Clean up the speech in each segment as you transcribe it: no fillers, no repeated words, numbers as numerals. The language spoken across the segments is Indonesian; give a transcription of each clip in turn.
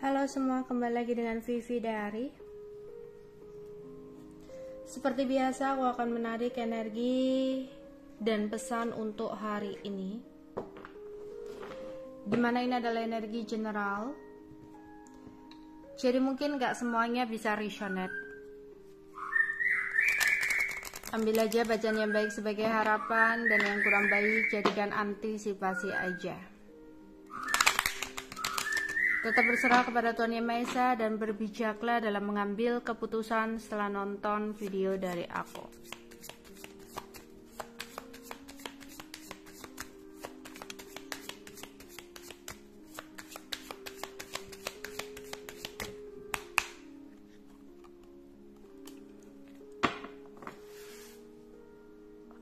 Halo semua, kembali lagi dengan Vivi Diary. Seperti biasa, aku akan menarik energi dan pesan untuk hari ini, dimana ini adalah energi general. Jadi mungkin gak semuanya bisa resonate. Ambil aja bacaan yang baik sebagai harapan, dan yang kurang baik jadikan antisipasi aja. Tetap berserah kepada Tuhan Yang Maha Esa dan berbijaklah dalam mengambil keputusan setelah nonton video dari aku.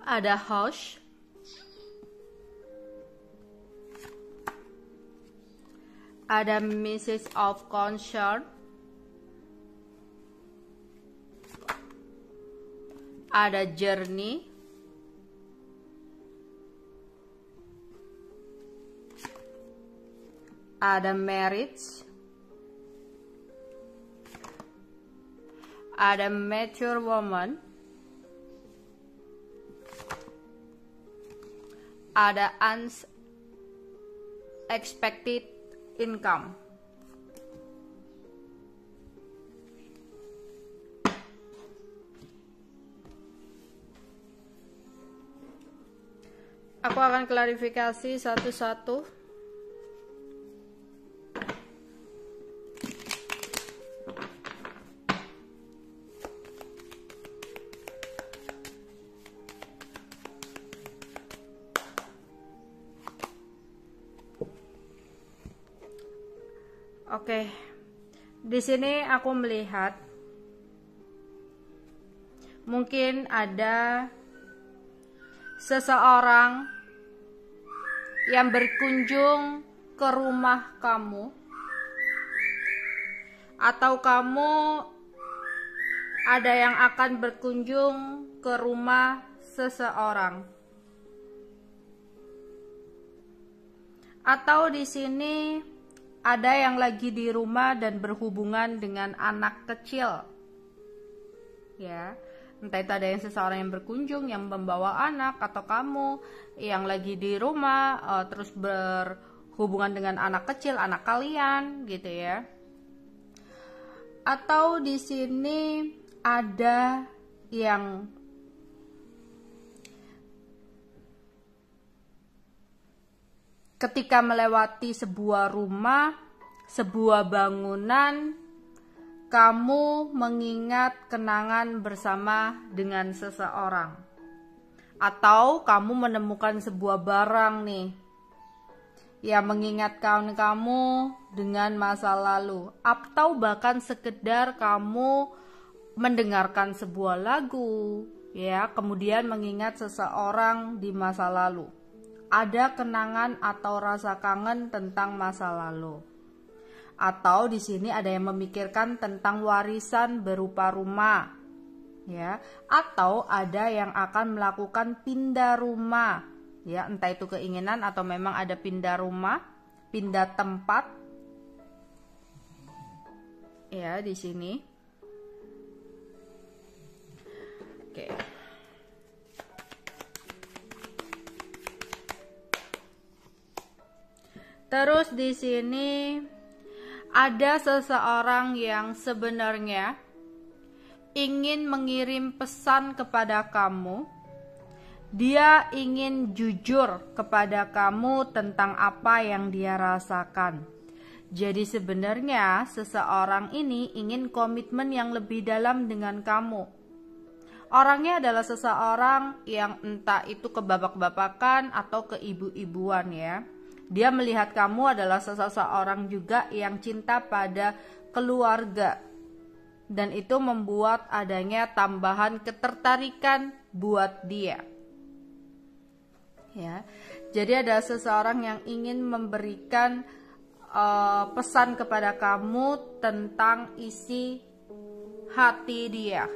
Ada host, ada message of concern, ada journey, ada marriage, ada mature woman, ada unexpected income. Aku akan klarifikasi satu-satu. Oke, di sini aku melihat mungkin ada seseorang yang berkunjung ke rumah kamu, atau kamu ada yang akan berkunjung ke rumah seseorang, atau di sini ada yang lagi di rumah dan berhubungan dengan anak kecil, ya. Entah itu ada yang seseorang yang berkunjung yang membawa anak, atau kamu yang lagi di rumah terus berhubungan dengan anak kecil, anak kalian, gitu ya. Atau di sini ada yang ketika melewati sebuah rumah, sebuah bangunan, kamu mengingat kenangan bersama dengan seseorang. Atau kamu menemukan sebuah barang nih yang mengingatkan kamu dengan masa lalu. Atau bahkan sekedar kamu mendengarkan sebuah lagu, ya, kemudian mengingat seseorang di masa lalu. Ada kenangan atau rasa kangen tentang masa lalu. Atau di sini ada yang memikirkan tentang warisan berupa rumah, ya. Atau ada yang akan melakukan pindah rumah, ya, entah itu keinginan atau memang ada pindah rumah, pindah tempat, ya, di sini. Oke. Terus di sini ada seseorang yang sebenarnya ingin mengirim pesan kepada kamu. Dia ingin jujur kepada kamu tentang apa yang dia rasakan. Jadi sebenarnya seseorang ini ingin komitmen yang lebih dalam dengan kamu. Orangnya adalah seseorang yang entah itu kebabak-babakan atau keibu-ibuan, ya. Dia melihat kamu adalah seseorang juga yang cinta pada keluarga, dan itu membuat adanya tambahan ketertarikan buat dia, ya. Jadi ada seseorang yang ingin memberikan pesan kepada kamu tentang isi hati dia,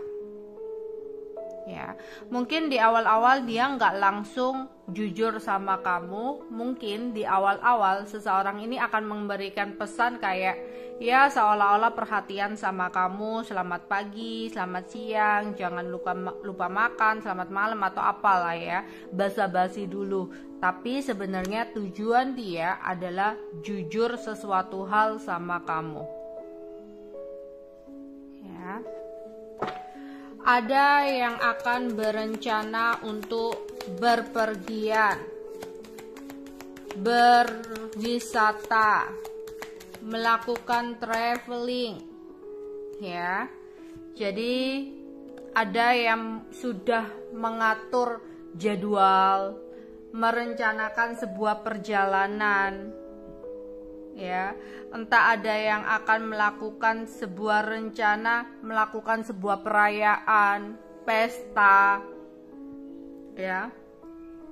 ya. Mungkin di awal-awal dia nggak langsung jujur sama kamu, mungkin di awal-awal seseorang ini akan memberikan pesan kayak ya seolah-olah perhatian sama kamu, selamat pagi, selamat siang, jangan lupa makan, selamat malam atau apalah ya, basa-basi dulu. Tapi sebenarnya tujuan dia adalah jujur sesuatu hal sama kamu. Ya. Ada yang akan berencana untuk berpergian, berwisata, melakukan traveling, ya. Jadi ada yang sudah mengatur jadwal, merencanakan sebuah perjalanan, ya. Entah ada yang akan melakukan sebuah rencana, melakukan sebuah perayaan, pesta, ya.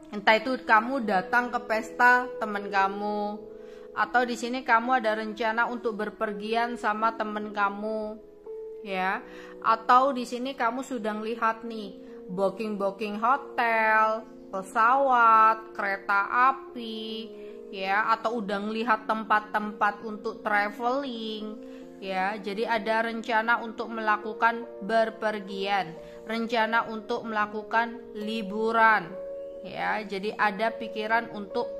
Entah itu kamu datang ke pesta teman kamu, atau di sini kamu ada rencana untuk berpergian sama teman kamu, ya. Atau di sini kamu sudah lihat nih booking hotel, pesawat, kereta api, ya, atau udah ngelihat tempat-tempat untuk traveling, ya. Jadi ada rencana untuk melakukan berpergian, rencana untuk melakukan liburan, ya. Jadi ada pikiran untuk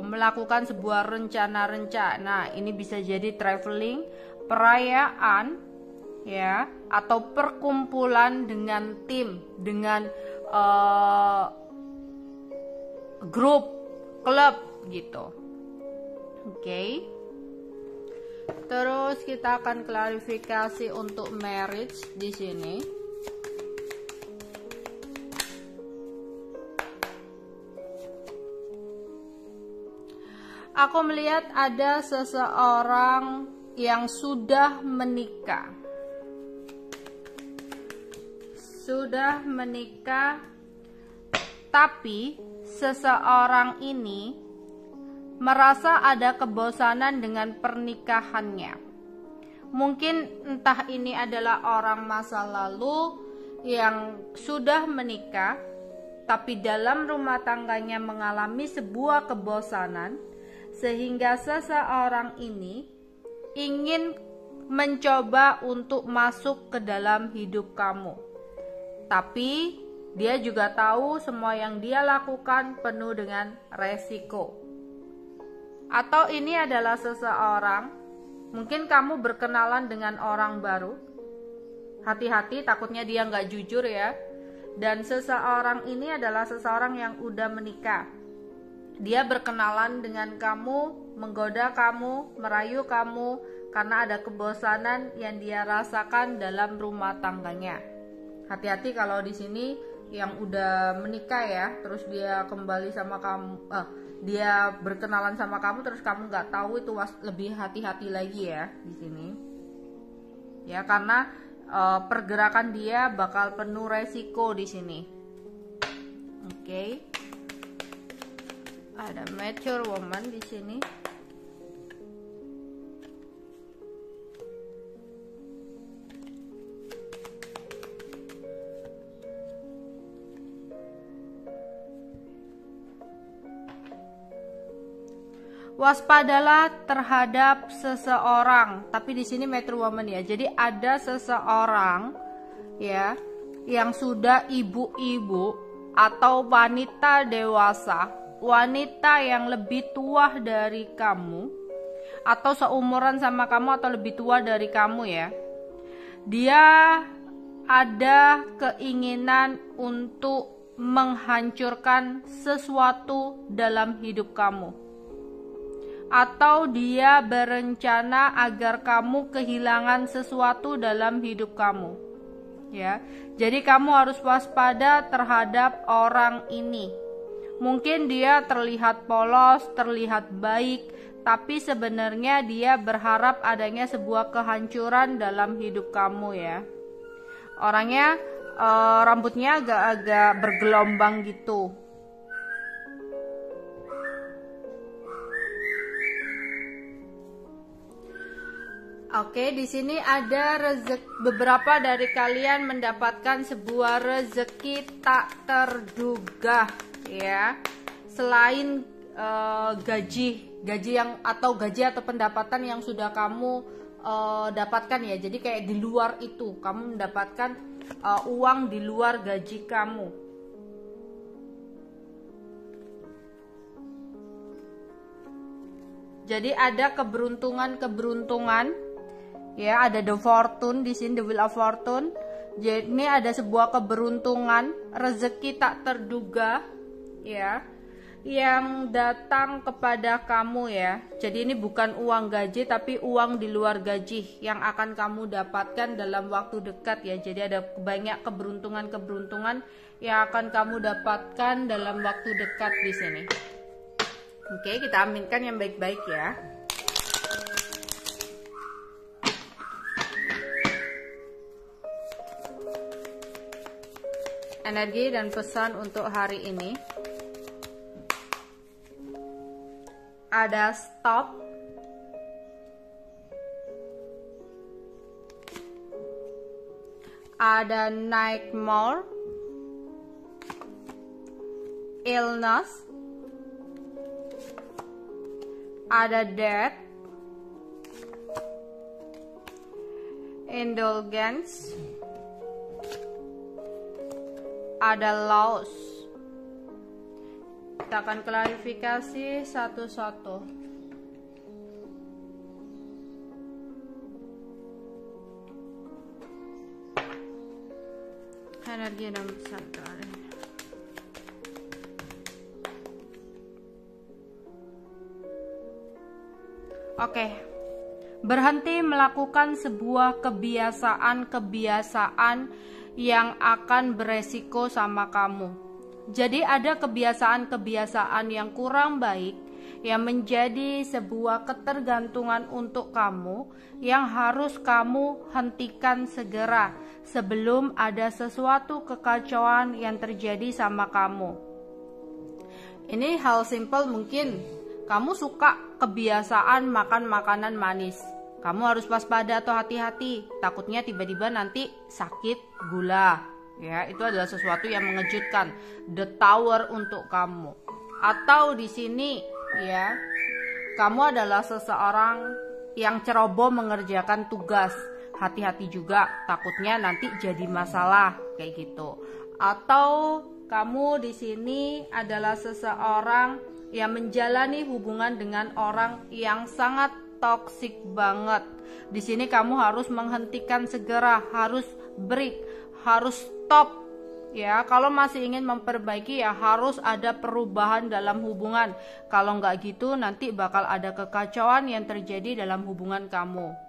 melakukan sebuah rencana. Ini bisa jadi traveling, perayaan, ya, atau perkumpulan dengan tim, dengan grup, klub gitu. Oke. Terus kita akan klarifikasi untuk marriage di sini. Aku melihat ada seseorang yang sudah menikah. Sudah menikah, tapi seseorang ini merasa ada kebosanan dengan pernikahannya. Mungkin entah ini adalah orang masa lalu yang sudah menikah, tapi dalam rumah tangganya mengalami sebuah kebosanan, sehingga seseorang ini ingin mencoba untuk masuk ke dalam hidup kamu. Tapi dia juga tahu semua yang dia lakukan penuh dengan resiko. Atau ini adalah seseorang, mungkin kamu berkenalan dengan orang baru. Hati-hati, takutnya dia nggak jujur ya. Dan seseorang ini adalah seseorang yang udah menikah. Dia berkenalan dengan kamu, menggoda kamu, merayu kamu, karena ada kebosanan yang dia rasakan dalam rumah tangganya. Hati-hati kalau di sini yang udah menikah ya, terus dia kembali sama kamu, dia berkenalan sama kamu terus kamu nggak tahu, itu lebih hati-hati lagi ya di sini. Ya, karena pergerakan dia bakal penuh resiko di sini. Oke. Ada mature woman di sini. Waspadalah terhadap seseorang, tapi di sini mature woman ya. Jadi ada seseorang ya yang sudah ibu-ibu atau wanita dewasa, wanita yang lebih tua dari kamu atau seumuran sama kamu atau lebih tua dari kamu ya. Dia ada keinginan untuk menghancurkan sesuatu dalam hidup kamu. Atau dia berencana agar kamu kehilangan sesuatu dalam hidup kamu. Ya. Jadi kamu harus waspada terhadap orang ini. Mungkin dia terlihat polos, terlihat baik, tapi sebenarnya dia berharap adanya sebuah kehancuran dalam hidup kamu ya. Orangnya rambutnya agak-agak bergelombang gitu. Oke, di sini ada beberapa dari kalian mendapatkan sebuah rezeki tak terduga ya, selain gaji yang atau pendapatan yang sudah kamu dapatkan ya. Jadi kayak di luar itu kamu mendapatkan uang di luar gaji kamu. Jadi ada keberuntungan ya, ada the fortune di sini, the wheel of fortune. Jadi ini ada sebuah keberuntungan, rezeki tak terduga ya, yang datang kepada kamu ya. Jadi ini bukan uang gaji tapi uang di luar gaji yang akan kamu dapatkan dalam waktu dekat ya. Jadi ada banyak keberuntungan yang akan kamu dapatkan dalam waktu dekat di sini. Oke, kita aminkan yang baik-baik ya. Energi dan pesan untuk hari ini. Ada stop, ada nightmare, illness, ada death, indulgence, ada loss. Kita akan klarifikasi satu-satu. Energi dan pesan terakhir. Oke. Berhenti melakukan sebuah kebiasaan yang akan beresiko sama kamu. Jadi ada kebiasaan yang kurang baik yang menjadi sebuah ketergantungan untuk kamu yang harus kamu hentikan segera sebelum ada sesuatu kekacauan yang terjadi sama kamu. Ini hal simple, mungkin kamu suka kebiasaan makan makanan manis. Kamu harus waspada atau hati-hati, takutnya tiba-tiba nanti sakit gula. Ya, itu adalah sesuatu yang mengejutkan, the tower untuk kamu. Atau di sini ya, kamu adalah seseorang yang ceroboh mengerjakan tugas. Hati-hati juga, takutnya nanti jadi masalah kayak gitu. Atau kamu di sini adalah seseorang yang menjalani hubungan dengan orang yang sangat toksik banget. Di sini kamu harus menghentikan segera, harus break, harus stop ya. Kalau masih ingin memperbaiki ya harus ada perubahan dalam hubungan. Kalau nggak gitu nanti bakal ada kekacauan yang terjadi dalam hubungan kamu.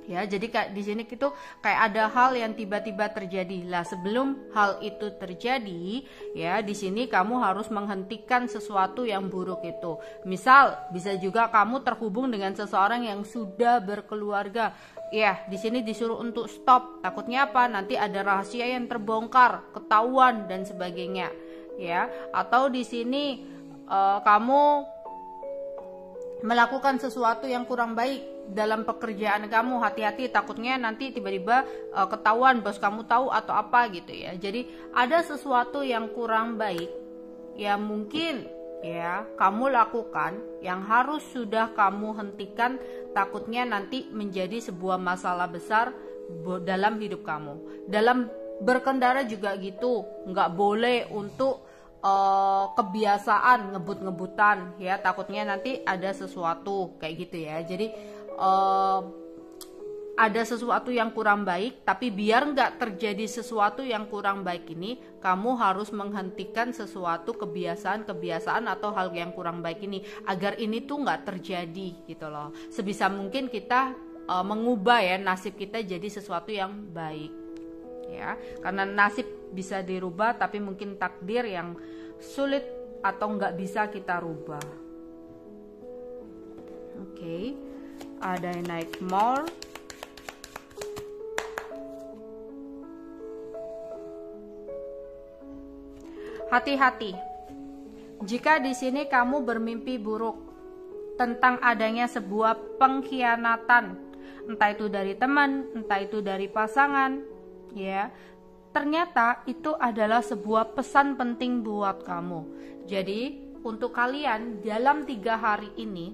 Ya, jadi kayak di sini itu kayak ada hal yang tiba-tiba terjadi. Lah, sebelum hal itu terjadi, ya di sini kamu harus menghentikan sesuatu yang buruk itu. Misal, bisa juga kamu terhubung dengan seseorang yang sudah berkeluarga. Ya, di sini disuruh untuk stop. Takutnya apa? Nanti ada rahasia yang terbongkar, ketahuan dan sebagainya. Ya, atau di sini kamu melakukan sesuatu yang kurang baik dalam pekerjaan kamu. Hati-hati, takutnya nanti tiba-tiba ketahuan bos kamu tahu atau apa gitu ya. Jadi ada sesuatu yang kurang baik yang mungkin ya kamu lakukan yang harus sudah kamu hentikan, takutnya nanti menjadi sebuah masalah besar dalam hidup kamu. Dalam berkendara juga gitu, nggak boleh untuk kebiasaan ngebut-ngebutan ya, takutnya nanti ada sesuatu kayak gitu ya. Jadi ada sesuatu yang kurang baik, tapi biar nggak terjadi sesuatu yang kurang baik ini, kamu harus menghentikan sesuatu kebiasaan atau hal yang kurang baik ini agar ini tuh nggak terjadi gitu loh. Sebisa mungkin kita mengubah ya nasib kita jadi sesuatu yang baik ya, karena nasib bisa dirubah tapi mungkin takdir yang sulit atau nggak bisa kita rubah. Oke. Ada yang naik more, hati-hati jika di sini kamu bermimpi buruk tentang adanya sebuah pengkhianatan, entah itu dari teman, entah itu dari pasangan ya. ternyata itu adalah sebuah pesan penting buat kamu. Jadi untuk kalian dalam 3 hari ini,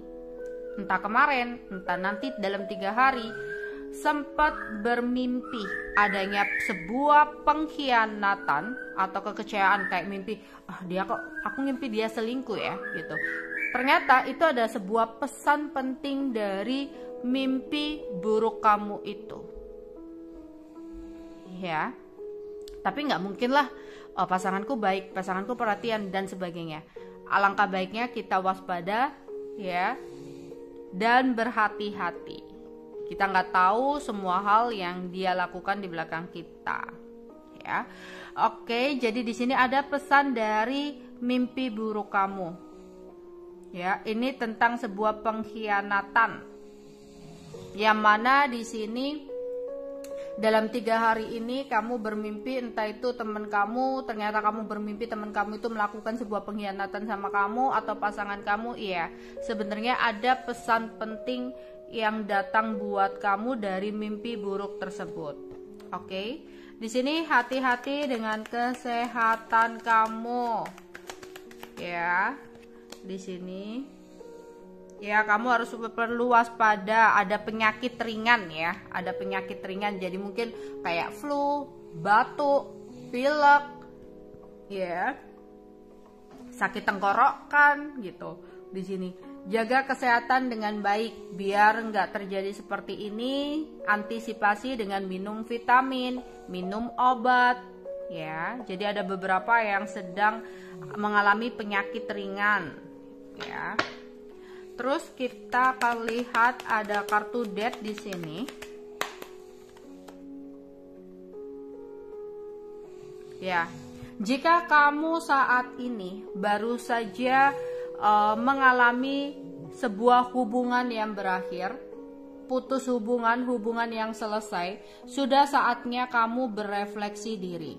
entah kemarin, entah nanti dalam 3 hari, sempat bermimpi adanya sebuah pengkhianatan atau kekecewaan, kayak mimpi, aku ngimpi dia selingkuh ya gitu. Ternyata itu ada sebuah pesan penting dari mimpi buruk kamu itu, ya. Tapi nggak mungkin lah, pasanganku baik, pasanganku perhatian dan sebagainya. Alangkah baiknya kita waspada, ya, dan berhati-hati. Kita nggak tahu semua hal yang dia lakukan di belakang kita, ya. Oke, jadi di sini ada pesan dari mimpi buruk kamu, ya. Ini tentang sebuah pengkhianatan, yang mana di sini dalam 3 hari ini kamu bermimpi, entah itu teman kamu, ternyata kamu bermimpi teman kamu itu melakukan sebuah pengkhianatan sama kamu atau pasangan kamu. Iya, sebenarnya ada pesan penting yang datang buat kamu dari mimpi buruk tersebut. Oke, di sini hati-hati dengan kesehatan kamu, ya. Di sini ya, kamu harus perlu waspada, ada penyakit ringan ya, ada penyakit ringan, jadi mungkin kayak flu, batuk, pilek, ya, sakit tenggorokan gitu. Di sini jaga kesehatan dengan baik biar nggak terjadi seperti ini. Antisipasi dengan minum vitamin, minum obat, ya. Jadi ada beberapa yang sedang mengalami penyakit ringan, ya. Terus kita akan lihat ada kartu Death di sini. Ya, jika kamu saat ini baru saja mengalami sebuah hubungan yang berakhir, putus hubungan yang selesai, sudah saatnya kamu berefleksi diri.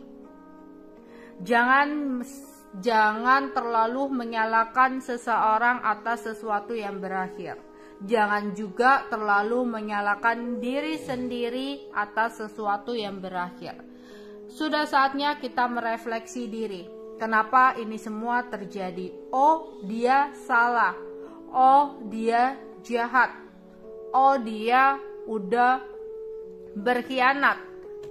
Jangan terlalu menyalahkan seseorang atas sesuatu yang berakhir. Jangan juga terlalu menyalahkan diri sendiri atas sesuatu yang berakhir. Sudah saatnya kita merefleksi diri. Kenapa ini semua terjadi? Oh, dia salah. Oh, dia jahat. Oh, dia udah berkhianat,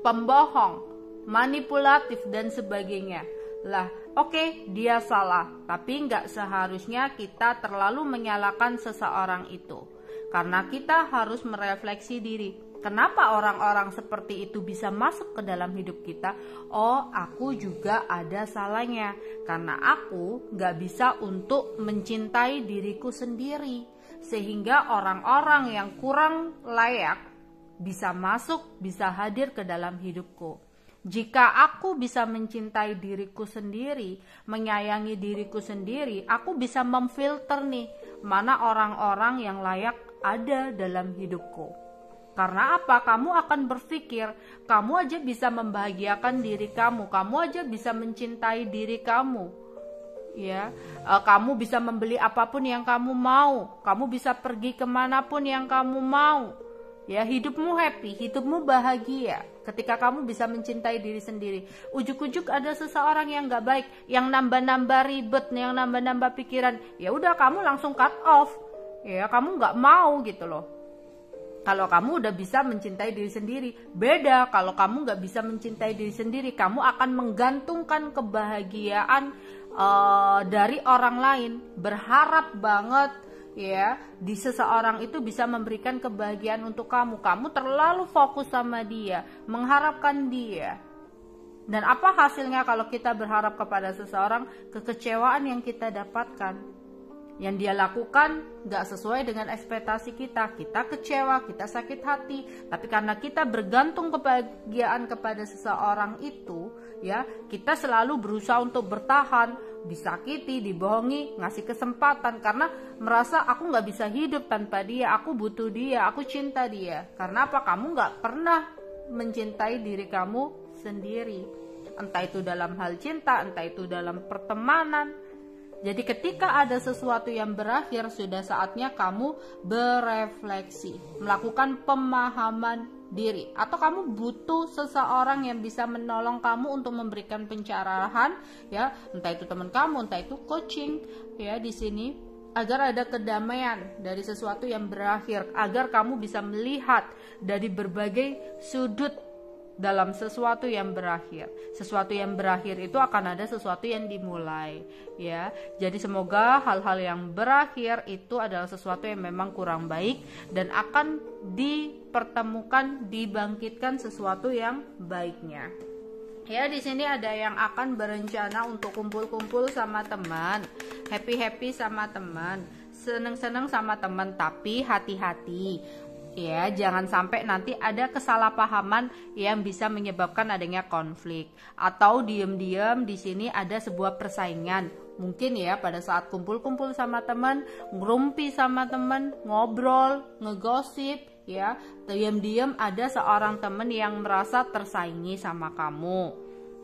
pembohong, manipulatif dan sebagainya. Lah, oke, dia salah, tapi nggak seharusnya kita terlalu menyalahkan seseorang itu. Karena kita harus merefleksi diri. Kenapa orang-orang seperti itu bisa masuk ke dalam hidup kita? Oh, aku juga ada salahnya. Karena aku nggak bisa untuk mencintai diriku sendiri. Sehingga orang-orang yang kurang layak bisa masuk, bisa hadir ke dalam hidupku. Jika aku bisa mencintai diriku sendiri, menyayangi diriku sendiri, aku bisa memfilter nih mana orang-orang yang layak ada dalam hidupku. Karena apa? Kamu akan berpikir, kamu aja bisa membahagiakan diri kamu aja bisa mencintai diri kamu. Ya, kamu bisa membeli apapun yang kamu mau, kamu bisa pergi kemanapun yang kamu mau. Ya, hidupmu happy, hidupmu bahagia ketika kamu bisa mencintai diri sendiri. Ujuk-ujuk ada seseorang yang gak baik, yang nambah-nambah ribet, yang nambah-nambah pikiran, ya udah kamu langsung cut off. Ya, kamu gak mau gitu loh. Kalau kamu udah bisa mencintai diri sendiri, beda. Kalau kamu gak bisa mencintai diri sendiri, kamu akan menggantungkan kebahagiaan dari orang lain, berharap banget ya di seseorang itu bisa memberikan kebahagiaan untuk kamu. Kamu terlalu fokus sama dia, mengharapkan dia. Dan apa hasilnya kalau kita berharap kepada seseorang? Kekecewaan yang kita dapatkan. Yang dia lakukan gak sesuai dengan ekspektasi kita. Kita kecewa, kita sakit hati. Tapi karena kita bergantung kebahagiaan kepada seseorang itu, ya, kita selalu berusaha untuk bertahan, disakiti, dibohongi, ngasih kesempatan. Karena merasa aku gak bisa hidup tanpa dia, aku butuh dia, aku cinta dia. Karena apa? Kamu gak pernah mencintai diri kamu sendiri. Entah itu dalam hal cinta, entah itu dalam pertemanan. Jadi ketika ada sesuatu yang berakhir, sudah saatnya kamu berefleksi, melakukan pemahaman diri, atau kamu butuh seseorang yang bisa menolong kamu untuk memberikan pencerahan, ya, entah itu teman kamu, entah itu coaching, ya, di sini agar ada kedamaian dari sesuatu yang berakhir, agar kamu bisa melihat dari berbagai sudut dalam sesuatu yang berakhir. Sesuatu yang berakhir itu akan ada sesuatu yang dimulai, ya. Jadi semoga hal-hal yang berakhir itu adalah sesuatu yang memang kurang baik dan akan dipertemukan, dibangkitkan sesuatu yang baiknya. Ya, di sini ada yang akan berencana untuk kumpul-kumpul sama teman, happy-happy sama teman, seneng-seneng sama teman, tapi hati-hati. Ya, jangan sampai nanti ada kesalahpahaman yang bisa menyebabkan adanya konflik, atau diam-diam di sini ada sebuah persaingan. Mungkin ya pada saat kumpul-kumpul sama teman, ngerumpi sama teman, ngobrol, ngegosip, ya, diam-diam ada seorang teman yang merasa tersaingi sama kamu.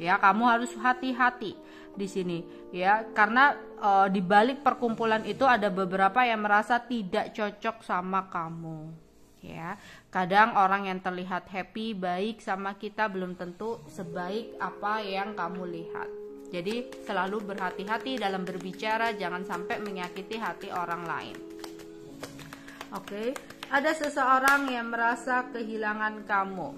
Ya, kamu harus hati-hati di sini, ya, karena di balik perkumpulan itu ada beberapa yang merasa tidak cocok sama kamu. Ya, kadang orang yang terlihat happy, baik sama kita belum tentu sebaik apa yang kamu lihat. Jadi selalu berhati-hati dalam berbicara, jangan sampai menyakiti hati orang lain. Oke, ada seseorang yang merasa kehilangan kamu.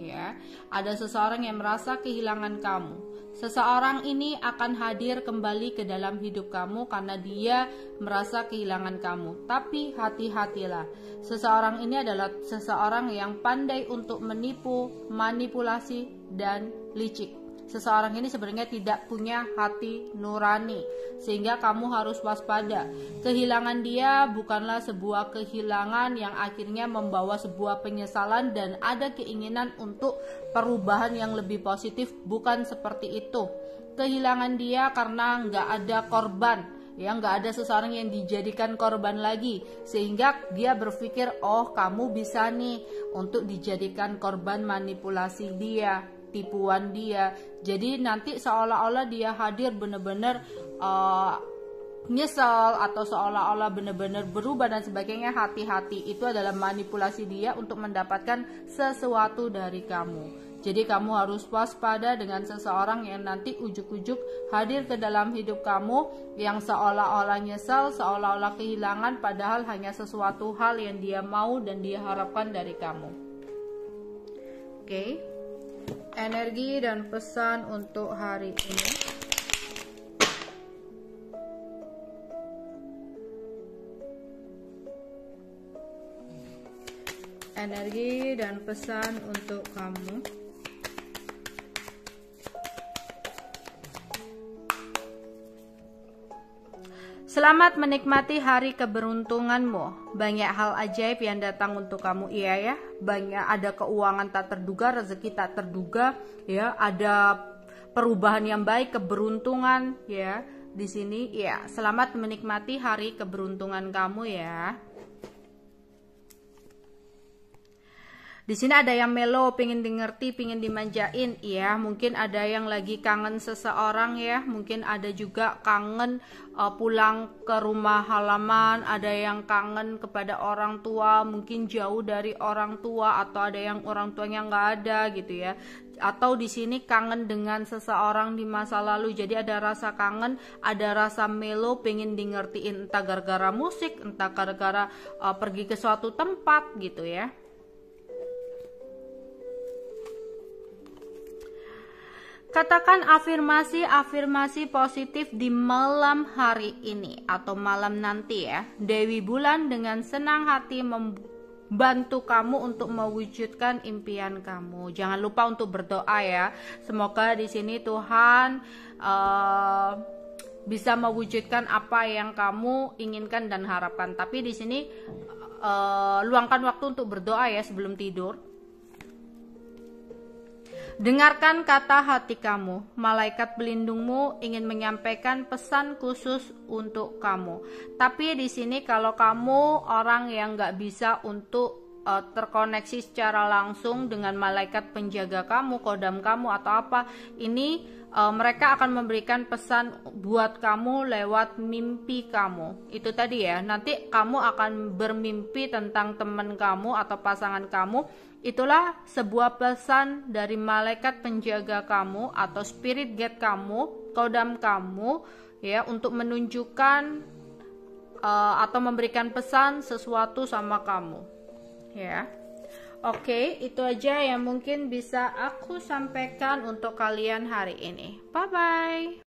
Ya, ada seseorang yang merasa kehilangan kamu. Seseorang ini akan hadir kembali ke dalam hidup kamu karena dia merasa kehilangan kamu. Tapi hati-hatilah, seseorang ini adalah seseorang yang pandai untuk menipu, manipulasi, dan licik. Seseorang ini sebenarnya tidak punya hati nurani, sehingga kamu harus waspada. Kehilangan dia bukanlah sebuah kehilangan yang akhirnya membawa sebuah penyesalan dan ada keinginan untuk perubahan yang lebih positif, bukan seperti itu. Kehilangan dia karena nggak ada korban, ya, nggak ada seseorang yang dijadikan korban lagi, sehingga dia berpikir, oh kamu bisa nih untuk dijadikan korban manipulasi dia, tipuan dia. Jadi nanti seolah-olah dia hadir benar-benar nyesel atau seolah-olah benar-benar berubah dan sebagainya. Hati-hati, itu adalah manipulasi dia untuk mendapatkan sesuatu dari kamu. Jadi kamu harus waspada dengan seseorang yang nanti ujuk-ujuk hadir ke dalam hidup kamu yang seolah-olah nyesel, seolah-olah kehilangan, padahal hanya sesuatu hal yang dia mau dan dia harapkan dari kamu. Oke. Energi dan pesan untuk hari ini. Energi dan pesan untuk kamu. Selamat menikmati hari keberuntunganmu. Banyak hal ajaib yang datang untuk kamu, iya ya. Banyak, ada keuangan tak terduga, rezeki tak terduga, ya. Ada perubahan yang baik, keberuntungan, ya. Di sini, ya. Selamat menikmati hari keberuntungan kamu, ya. Di sini ada yang melo, pengen dimengerti, pengen dimanjain, ya. Mungkin ada yang lagi kangen seseorang, ya. Mungkin ada juga kangen pulang ke rumah halaman, ada yang kangen kepada orang tua, mungkin jauh dari orang tua, atau ada yang orang tuanya nggak ada, gitu ya. Atau di sini kangen dengan seseorang di masa lalu. Jadi ada rasa kangen, ada rasa melo, pengen dimengertiin, entah gara-gara musik, entah gara-gara pergi ke suatu tempat, gitu ya. Katakan afirmasi positif di malam hari ini atau malam nanti, ya. Dewi Bulan dengan senang hati membantu kamu untuk mewujudkan impian kamu. Jangan lupa untuk berdoa, ya. Semoga di sini Tuhan bisa mewujudkan apa yang kamu inginkan dan harapkan. Tapi di sini luangkan waktu untuk berdoa, ya, sebelum tidur. Dengarkan kata hati kamu. Malaikat pelindungmu ingin menyampaikan pesan khusus untuk kamu. Tapi di sini kalau kamu orang yang nggak bisa untuk terkoneksi secara langsung dengan malaikat penjaga kamu, kodam kamu atau apa, ini mereka akan memberikan pesan buat kamu lewat mimpi kamu. Itu tadi ya, nanti kamu akan bermimpi tentang teman kamu atau pasangan kamu. Itulah sebuah pesan dari malaikat penjaga kamu atau spirit guide kamu, kodam kamu ya, untuk menunjukkan atau memberikan pesan sesuatu sama kamu ya. Oke, itu aja yang mungkin bisa aku sampaikan untuk kalian hari ini. Bye bye.